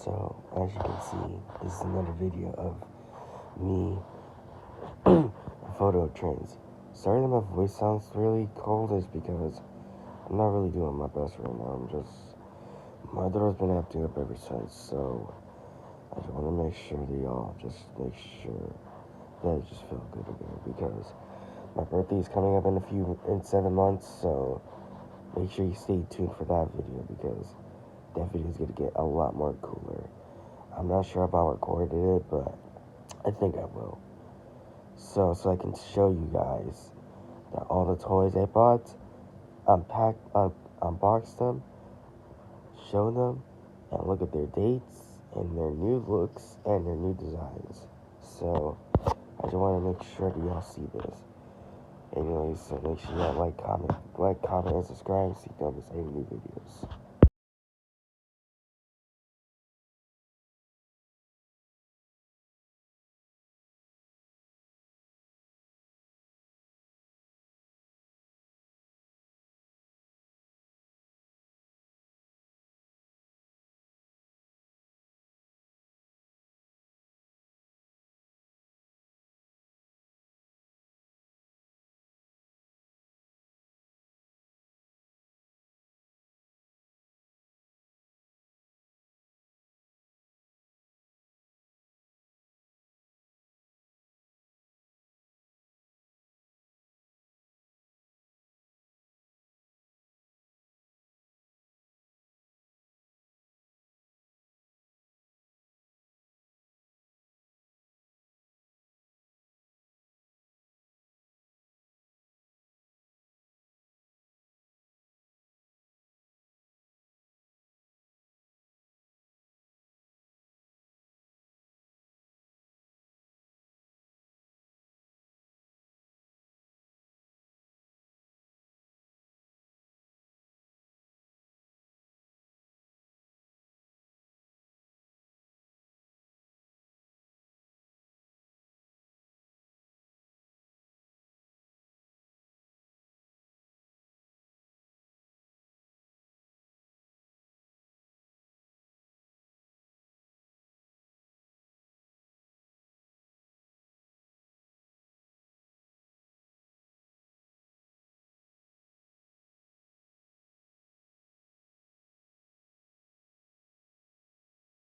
So, as you can see, this is another video of me, a photo of trains. Sorry that my voice sounds really cold is because I'm not really doing my best right now. My daughter's been acting up ever since, so I just want to make sure that y'all just make sure that I just feel good again because my birthday is coming up in 7 months, so make sure you stay tuned for that video because that video is going to get a lot more cooler. I'm not sure if I recorded it, but I think I will. So I can show you guys that all the toys I bought, unbox them, show them, and look at their dates and their new looks and their new designs. So I just want to make sure that y'all see this. Anyways, so make sure y'all like, comment, and subscribe so you don't miss any new videos.